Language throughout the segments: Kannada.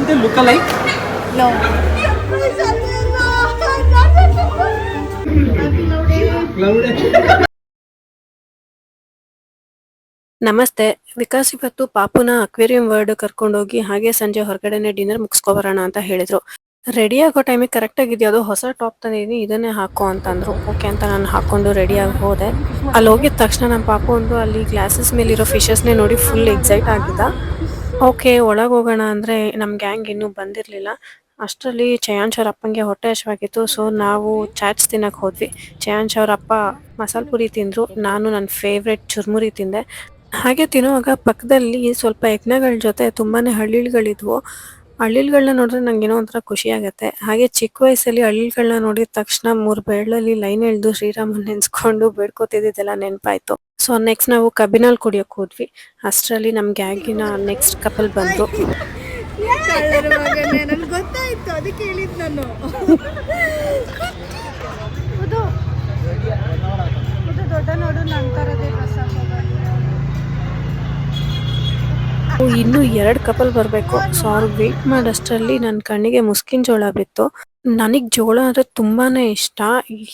Don't they look alike? No. Cloud. ನಮಸ್ತೆ. ವಿಕಾಸ್ ಇವತ್ತು ಪಾಪುನ ಅಕ್ವೇರಿಯಂ ವರ್ಲ್ಡ್ ಕರ್ಕೊಂಡೋಗಿ ಹಾಗೆ ಸಂಜೆ ಹೊರಗಡೆನೆ ಡಿನ್ನರ್ ಮುಗಿಸ್ಕೊಬರೋಣ ಅಂತ ಹೇಳಿದ್ರು. ರೆಡಿ ಆಗೋ ಟೈಮಿಗೆ ಕರೆಕ್ಟ್ ಆಗಿದ್ಯಾ, ಅದು ಹೊಸ ಟಾಪ್ ತಂದಿದ್ದೀನಿ ಇದನ್ನೇ ಹಾಕೋ ಅಂತಂದ್ರು. ಓಕೆ ಅಂತ ನಾನು ಹಾಕೊಂಡು ರೆಡಿ ಆಗಿ ಹೋದೆ. ಅಲ್ಲಿ ಹೋಗಿದ ತಕ್ಷಣ ನಮ್ಮ ಪಾಪು ಒಂದು ಅಲ್ಲಿ ಗ್ಲಾಸಸ್ ಮೇಲಿರೋ ಫಿಶಸ್ನೇ ನೋಡಿ ಫುಲ್ ಎಕ್ಸೈಟ್ ಆಗಿದ್ದ. ಓಕೆ ಒಳಗೆ ಹೋಗೋಣ ಅಂದರೆ ನಮ್ಮ ಗ್ಯಾಂಗ್ ಇನ್ನೂ ಬಂದಿರಲಿಲ್ಲ. ಅಷ್ಟರಲ್ಲಿ ಚಯಾಂಶ್ ಅವ್ರ ಅಪ್ಪಂಗೆ ಹೊಟ್ಟೆ ಹಸಿವಾಗಿತ್ತು. ಸೊ ನಾವು ಚಾಟ್ಸ್ ತಿನ್ನಕ್ಕೆ ಹೋದ್ವಿ. ಚಯಾಂಶ್ ಅವ್ರ ಅಪ್ಪ ಮಸಾಲೆ ಪುರಿ ತಿಂದರು, ನಾನು ನನ್ನ ಫೇವ್ರೆಟ್ ಚುರ್ಮುರಿ ತಿಂದೆ. ಹಾಗೆ ತಿನ್ನುವಾಗ ಪಕ್ಕದಲ್ಲಿ ಸ್ವಲ್ಪ ಯಜ್ಞಗಳ ಜೊತೆ ತುಂಬಾನೇ ಹಳ್ಳಿಗಳಿದ್ವು. ಹಳ್ಳಿಗಳನ್ನ ನೋಡಿದ್ರೆ ನಂಗೇನೋ ಒಂಥರ ಖುಷಿ ಆಗತ್ತೆ. ಹಾಗೆ ಚಿಕ್ಕ ವಯಸ್ಸಲ್ಲಿ ಹಳ್ಳಿಗಳನ್ನ ನೋಡಿದ ತಕ್ಷಣ 3 ಬೆರಳಲ್ಲಿ ಲೈನ್ ಎಳೆದು ಶ್ರೀರಾಮನ್ ನೆನ್ಸ್ಕೊಂಡು ಬೇಡ್ಕೋತಿದ್ದೆಲ್ಲ ನೆನಪಾಯ್ತು. ಸೊ ನೆಕ್ಸ್ಟ್ ನಾವು ಕಬ್ಬಿನಾಲ್ ಕುಡಿಯೋಕೆ ಹೋದ್ವಿ. ಅಷ್ಟರಲ್ಲಿ ನಮ್ಮ ಗ್ಯಾಂಗಿನ ನೆಕ್ಸ್ಟ್ ಕಪಲ್ ಬಂದ್ರು. ನನ್ಗೆ ಗೊತ್ತಾಯ್ತು, ಅದಕ್ಕೆ ಹೇಳಿದ್ ನಾನು. ದೊಡ್ಡ ನೋಡು ನಂತರದೇ ಡ್ರೆಸ್ ಇನ್ನು 2 ಕಪಲ್ ಬರಬೇಕು. ಸೊ ಅವ್ರು ವೇಟ್ ಮಾಡೋಷ್ಟರಲ್ಲಿ ನನ್ನ ಕಣ್ಣಿಗೆ ಮುಸ್ಕಿನ ಜೋಳ ಬಿತ್ತು. ನನಗೆ ಜೋಳ ಅಂದರೆ ತುಂಬಾನೇ ಇಷ್ಟ.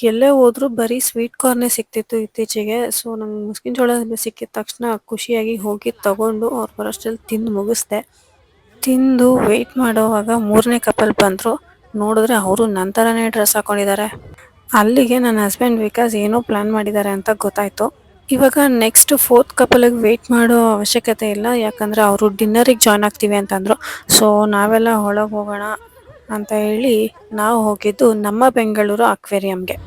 ಎಲ್ಲೇ ಹೋದ್ರೂ ಬರೀ ಸ್ವೀಟ್ ಕಾರ್ನೇ ಸಿಗ್ತಿತ್ತು ಇತ್ತೀಚೆಗೆ. ಸೊ ನಂಗೆ ಮುಸ್ಕಿನ ಜೋಳ ಸಿಕ್ಕಿದ ತಕ್ಷಣ ಖುಷಿಯಾಗಿ ಹೋಗಿ ತಗೊಂಡು ಅವ್ರು ಬರೋಷ್ಟರಲ್ಲಿ ತಿಂದು ಮುಗಿಸ್ದೆ. ತಿಂದು ವೆಯ್ಟ್ ಮಾಡೋವಾಗ 3ನೇ ಕಪಲ್ ಬಂದರು. ನೋಡಿದ್ರೆ ಅವರು ನನ್ನ ಥರನೇ ಡ್ರೆಸ್ ಹಾಕೊಂಡಿದ್ದಾರೆ. ಅಲ್ಲಿಗೆ ನನ್ನ ಹಸ್ಬೆಂಡ್ ವಿಕಾಸ್ ಏನೋ ಪ್ಲ್ಯಾನ್ ಮಾಡಿದ್ದಾರೆ ಅಂತ ಗೊತ್ತಾಯಿತು. ಇವಾಗ ನೆಕ್ಸ್ಟ್ 4th ಕಪಲಿಗೆ ವೆಯ್ಟ್ ಮಾಡೋ ಅವಶ್ಯಕತೆ ಇಲ್ಲ, ಯಾಕಂದರೆ ಅವರು ಡಿನ್ನರಿಗೆ ಜಾಯ್ನ್ ಆಗ್ತೀವಿ ಅಂತಂದರು. ಸೊ ನಾವೆಲ್ಲ ಒಳಗೆ ಹೋಗೋಣ ಅಂತ ಹೇಳಿ ನಾವು ಹೋಗಿದ್ದು ನಮ್ಮ ಬೆಂಗಳೂರು ಅಕ್ವೇರಿಯಂಗೆ.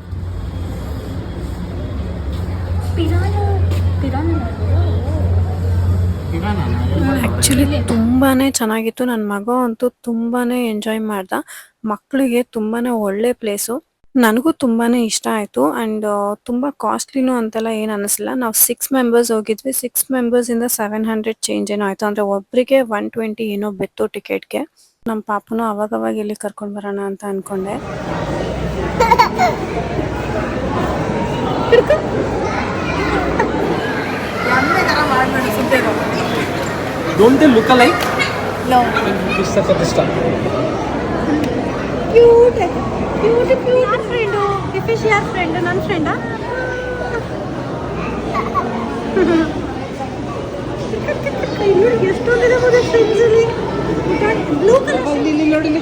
ಆ್ಯಕ್ಚುಲಿ ತುಂಬಾ ಚೆನ್ನಾಗಿತ್ತು. ನನ್ನ ಮಗ ಅಂತೂ ತುಂಬಾ ಎಂಜಾಯ್ ಮಾಡ್ದ. ಮಕ್ಕಳಿಗೆ ತುಂಬಾ ಒಳ್ಳೆ ಪ್ಲೇಸು. ನನಗೂ ತುಂಬಾ ಇಷ್ಟ ಆಯಿತು. ಆ್ಯಂಡ್ ತುಂಬ ಕಾಸ್ಟ್ಲಿನೂ ಅಂತೆಲ್ಲ ಏನು ಅನ್ನಿಸ್ಲಿಲ್ಲ. ನಾವು 6 ಮೆಂಬರ್ಸ್ ಹೋಗಿದ್ವಿ. 6 ಮೆಂಬರ್ಸಿಂದ 700 ಚೇಂಜ್ ಏನೋ ಆಯಿತು. ಅಂದರೆ ಒಬ್ಬರಿಗೆ 120 ಏನೋ ಬಿತ್ತು ಟಿಕೆಟ್ಗೆ. ನಮ್ಮ ಪಾಪುನು ಅವಾಗವಾಗ ಇಲ್ಲಿ ಕರ್ಕೊಂಡು ಬರೋಣ ಅಂತ ಅಂದ್ಕೊಂಡೆ. Don't they look alike? No. It's such a distance. Cute cute cute. ಯಾರ ಫ್ರೆಂಡು? ಡಿಫಿಶ್ ಯಾರ ಫ್ರೆಂಡ್? ನನ್ನ ಫ್ರೆಂಡಾ? ನೋಡಿ ಎಷ್ಟೊಂದಿದೆ ಮತ್ತೆ ಫ್ರೆಂಡ್ಸ್ ಅಲ್ಲಿ. ಬ್ಲೂ ಕಲರ್ ಇಲ್ಲಿ ನೋಡಿ.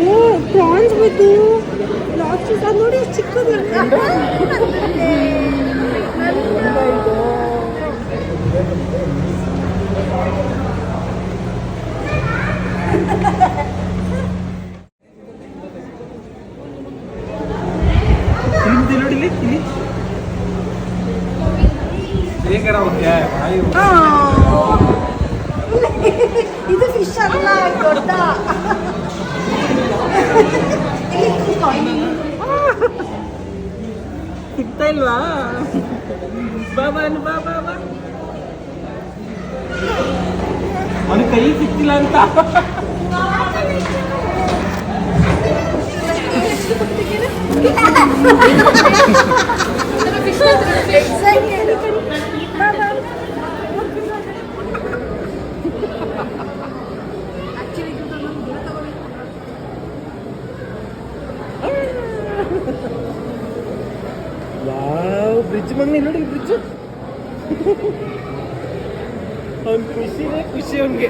ಓ ಪ್ರಾನ್ಸ್ ಬಿದ್ದು ಲಾಬ್ಸ್ಟರ್ಸ್ ಅದು ನೋಡಿ ಚಿಕ್ಕದು. ಇದು ಫಿಶ್ ಅಲ್ಲ, ದೊಡ್ಡ. ಸಿಗ್ತಾ ಇಲ್ವಾ? ಬಾಬಾ ಬಾಬಾ ಬಾ. ಅವನ ಕೈ ಸಿಕ್ತಿಲ್ಲ ಅಂತ. ಬ್ರಿಡ್ಜ್ ಮಗನಿ ನೋಡಿ, ಬ್ರಿಡ್ಜ್. ಅವನ್ ಖುಷಿನೇ ಖುಷಿ ಅವನ್ಗೆ.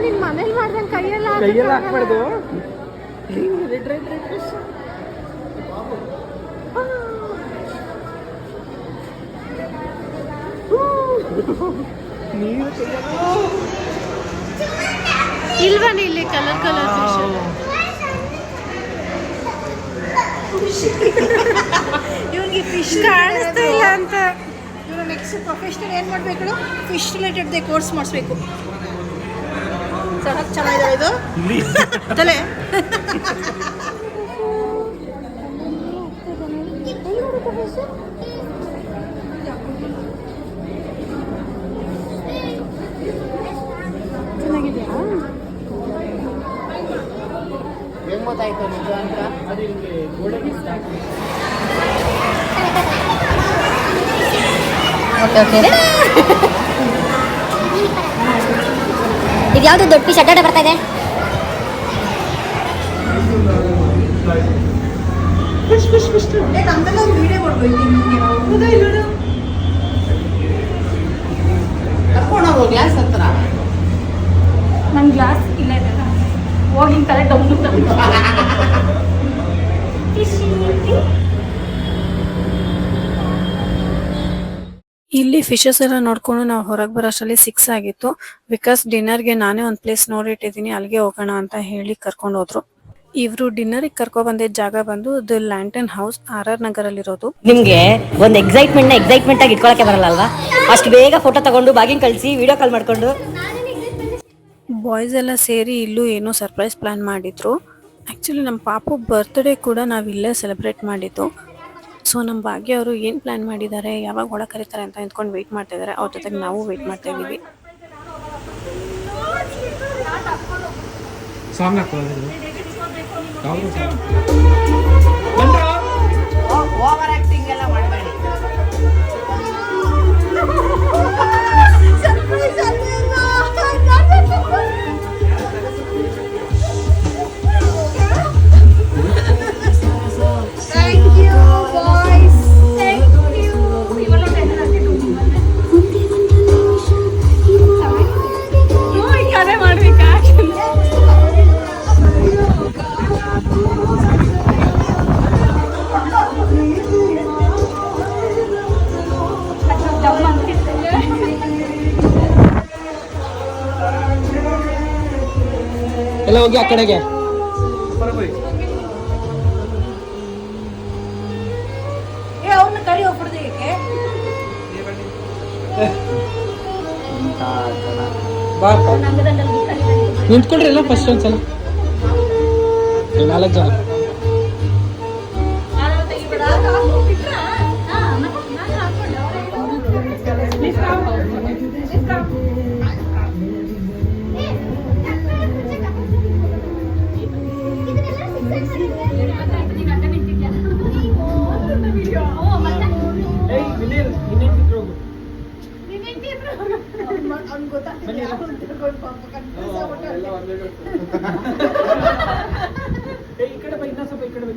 ನಿನ್ ಮನೇಲಿ ಮಾಡ್ದಂಗೆ ಕೈಯೆಲ್ಲ ಹಾಕ್ಬಾರ್ದು. ಇಲ್ವಾನೆ ಇಲ್ಲಿ ಕಲರ್ ಕಲರ್ ಫಿಶ್. ಇವನಿಗೆ ಫಿಶ್ ಕಾಣಿಸ್ತಾ ಇಲ್ಲ ಅಂತ. ನೆಕ್ಸ್ಟ್ ಪ್ರೊಫೆಷನಲ್ ಏನು ಮಾಡಬೇಕು? ಫಿಶ್ ರಿಲೇಟೆಡ್ ಕೋರ್ಸ್ ಮಾಡಿಸ್ಬೇಕು. ಸಡಕ್ ಚೆನ್ನಾಗಿದೆ ಇದು ತಲೆ. ಚೆನ್ನಾಗಿದೆಯಾ? ಹೆಂಗ್ ಗೊತ್ತಾಯ್ತು ನಿಜ ಅಂತ? ಅದು ಇಲ್ಲಿ ಗೋಡೆಗೆ ಇದು ಯಾವುದು ದೊಡ್ಡ ಪೀಸ್ ಅಡ್ಡಾಡ ಬರ್ತಾ ಇದೆ? ನಮ್ಮೆಲ್ಲ ಒಂದು ವಿಡಿಯೋ ಮಾಡ್ಬೇಕು. ಕರ್ಕೊಂಡೋಗು ಗ್ಲಾಸ್ ಹತ್ರ. ನನ್ನ ಗ್ಲಾಸ್ ಇಲ್ಲ ಇದೆಲ್ಲ ಹೋಗಿ ತಲೆ ಡೌನ್ ಇಲ್ಲಿ ಫಿಶಸ್ ಎಲ್ಲ ನೋಡ್ಕೊಂಡು ನಾವು ಹೊರಗೆ ಬರೋಷ್ಟರಲ್ಲಿ 6 ಆಗಿತ್ತು. ಬಿಕಾಸ್ ಡಿನ್ನರ್ಗೆ ನಾನೇ ಒಂದು ಪ್ಲೇಸ್ ನೋಡಿಟ್ಟಿದ್ದೀನಿ, ಅಲ್ಲಿಗೆ ಹೋಗೋಣ ಅಂತ ಹೇಳಿ ಕರ್ಕೊಂಡು ಹೋದ್ರು. ಇವರು ಡಿನ್ನರಿಗೆ ಕರ್ಕೊ ಬಂದಿದ್ದ ಜಾಗ ಬಂದು ದ ಲ್ಯಾಂಟನ್ ಹೌಸ್, RR ನಗರಲ್ಲಿರೋದು. ನಿಮ್ಗೆ ಒಂದು ಎಕ್ಸೈಟ್ಮೆಂಟ್ ಆಗಿ ಇಟ್ಕೊಳಕ್ಕೆ ಬರಲ್ಲ ಅಲ್ವಾ? ಅಷ್ಟು ಬೇಗ ಫೋಟೋ ತಗೊಂಡು ಬಾಗಿಂಗ್ ಕಳಿಸಿ ವಿಡಿಯೋ ಕಾಲ್ ಮಾಡ್ಕೊಂಡು. ಬಾಯ್ಸ್ ಎಲ್ಲ ಸೇರಿ ಇಲ್ಲೂ ಏನೋ ಸರ್ಪ್ರೈಸ್ ಪ್ಲಾನ್ ಮಾಡಿದ್ರು. ಆ್ಯಕ್ಚುಲಿ ನಮ್ಮ ಪಾಪು ಬರ್ತ್ಡೇ ಕೂಡ ನಾವು ಇಲ್ಲೇ ಸೆಲೆಬ್ರೇಟ್ ಮಾಡಿದ್ದು. ಸೊ ನಮ್ಮ ಭಾಗ್ಯ ಅವರು ಏನು ಪ್ಲಾನ್ ಮಾಡಿದ್ದಾರೆ, ಯಾವಾಗ ಒಳಗೆ ಕರೀತಾರೆ ಅಂತ ನಿಂತ್ಕೊಂಡು ವೆಯ್ಟ್ ಮಾಡ್ತಾ ಇದ್ದಾರೆ. ಅವ್ರ ಜೊತೆಗೆ ನಾವು ವೆಯ್ಟ್ ಮಾಡ್ತಾ ಇದ್ದೀವಿ. ಸಾಂಗ್ ಹಾಕೋದು ಓವರ್ ಆಕ್ಟಿಂಗ್ ಎಲ್ಲ ಮಾಡಬೇಡಿ. ಎಲ್ಲ ಹೋಗಿ ಆ ಕಡೆಗೆ. ಅವ್ರನ್ನ ಕಳಿ ಹೋಗ್ಬಿಡ್ದು ಏಕೆ? ಬಾ ನಿಂತ್ಕೊಳ್ರಿ ಎಲ್ಲ ಫಸ್ಟ್ ಒಂದ್ಸಲ 4 ಜನ. ಈ ಕಡೆ ಬೈ, ಇನ್ನೂ ಸ್ವಲ್ಪ ಈ ಕಡೆ ಬೈ.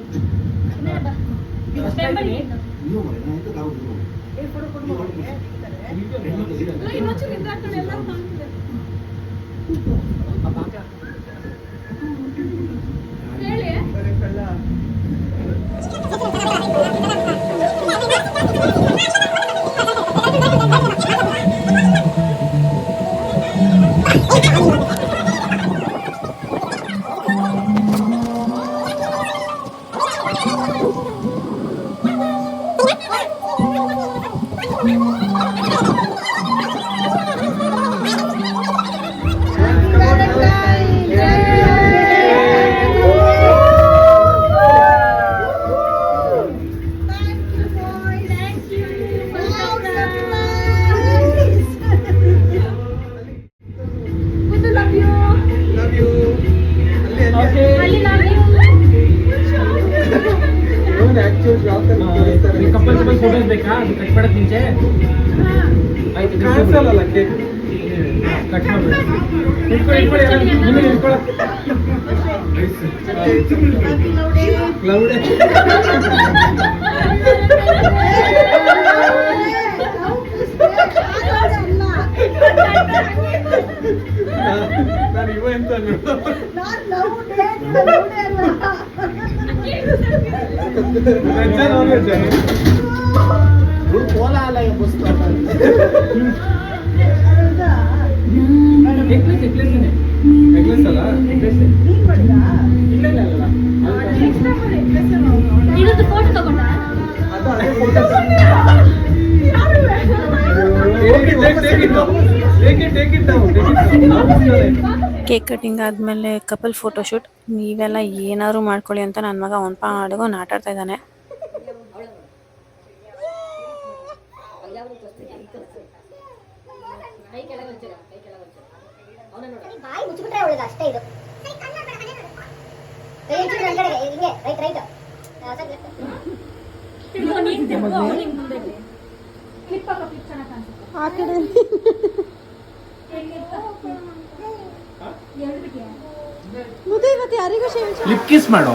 ಕಪ್ಪಲ್ ಫೋಟೋಸ್ ಬೇಕಾ? ಅದು ಕಟ್ ಮಾಡಕ್ ಮುಂಚೆ ಆಯ್ತು ಕಾಣಿಸಲ್ಲ ಕೇಕ್ ಕಟ್ ಮಾಡ್ಬೇಕು. ನಾನು ಇವ ಎಂತ ಕೋಲಾಲಯ ಪುಸ್ತಕ ನೆಕ್ಲೆಸ್ ಅಲ್ಲ ಫೋಟೋ ತಗೊಂಡ ಅದು ಅದೇ ಫೋಟೋ ಕೇಕ್ ಕಟಿಂಗ್ ಆದ್ಮೇಲೆ ಕಪಲ್ ಫೋಟೋಶೂಟ್. ನೀವೆಲ್ಲ ಏನಾದ್ರು ಮಾಡ್ಕೊಳ್ಳಿ ಅಂತ ನನ್ನ ಮಗ ಒಂದ್ ಪಾಡಿಗೆ ಆಟ ಆಡ್ತಾ ಇದ್ದಾನೆ. ಬಾಯಿ ಮುಚ್ಚಿಬಿಟ್ರೆ ಅವಳಿಗೆ ಅಷ್ಟೇ ಇದು. ರೈಟ್ ಆ ಕಡೆ ಮುದ್ದು ಇವತ್ತು ಯಾರಿಗೂ ಲಿಪ್ ಕಿಸ್ ಮಾಡೋ.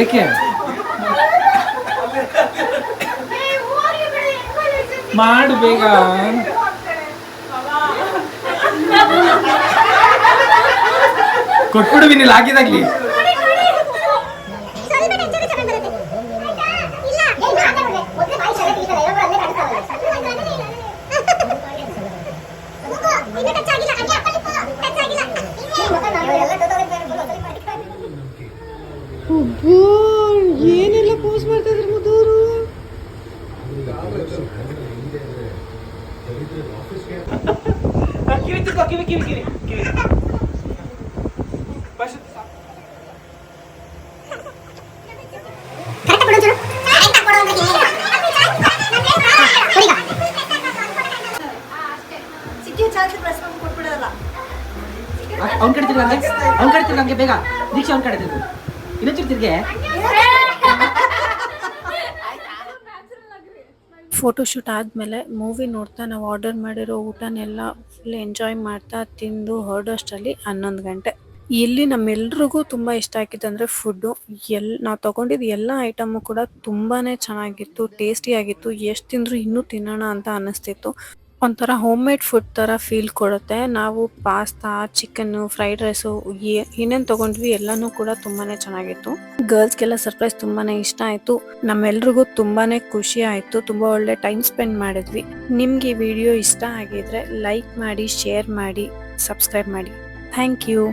ಏಕೆ ಮಾಡು ಬೇಗ. ಕೊಟ್ಬಿಡು ವಿನಿಲ್ ಆಗಿದಾಗ್ಲಿ. ಏನೆಲ್ಲ ಪೋಸ್ ಮಾಡ್ತಾ ಇದ್ರು ಮುದ್ದೂರು. ಅವ್ನ ಕಡೆ ತಿರ್ಗಂಗೆ ಬೇಗ ದೀಕ್ಷಾ ಅವ್ನ ಕಡೆ ತಿರ್ಗು. ಇನ್ನೊಂಚೂರು ತಿರ್ಗೆ. ಫೋಟೋಶೂಟ್ ಆದಮೇಲೆ ಮೂವಿ ನೋಡ್ತಾ ನಾವು ಆರ್ಡರ್ ಮಾಡಿರೋ ಊಟನೆಲ್ಲ ಫುಲ್ ಎಂಜಾಯ್ ಮಾಡ್ತಾ ತಿಂದು ಹೊರಡೋಷ್ಟರಲ್ಲಿ 11 ಗಂಟೆ. ಇಲ್ಲಿ ನಮ್ಮೆಲ್ರಿಗೂ ತುಂಬ ಇಷ್ಟ ಆಗಿದ್ದಂದರೆ ಫುಡ್ಡು. ನಾವು ತೊಗೊಂಡಿದ್ದು ಎಲ್ಲ ಐಟಮು ಕೂಡ ತುಂಬಾ ಚೆನ್ನಾಗಿತ್ತು, ಟೇಸ್ಟಿಯಾಗಿತ್ತು. ಎಷ್ಟು ತಿಂದರೂ ಇನ್ನೂ ತಿನ್ನೋಣ ಅಂತ ಅನ್ನಿಸ್ತಿತ್ತು. ಒಂಥರ ಹೋಮ್ ಮೇಡ್ ಫುಡ್ ಥರ ಫೀಲ್ ಕೊಡುತ್ತೆ. ನಾವು ಪಾಸ್ತಾ, ಚಿಕನ್ನು, ಫ್ರೈಡ್ ರೈಸು ಏನೇನು ತೊಗೊಂಡ್ವಿ ಎಲ್ಲನೂ ಕೂಡ ತುಂಬಾ ಚೆನ್ನಾಗಿತ್ತು. ಗರ್ಲ್ಸ್ಗೆಲ್ಲ ಸರ್ಪ್ರೈಸ್ ತುಂಬಾ ಇಷ್ಟ ಆಯಿತು. ನಮ್ಮೆಲ್ರಿಗೂ ತುಂಬಾ ಖುಷಿ ಆಯಿತು. ತುಂಬ ಒಳ್ಳೆ ಟೈಮ್ ಸ್ಪೆಂಡ್ ಮಾಡಿದ್ವಿ. ನಿಮ್ಗೆ ಈ ವಿಡಿಯೋ ಇಷ್ಟ ಆಗಿದ್ರೆ ಲೈಕ್ ಮಾಡಿ, ಶೇರ್ ಮಾಡಿ, ಸಬ್ಸ್ಕ್ರೈಬ್ ಮಾಡಿ. Thank you.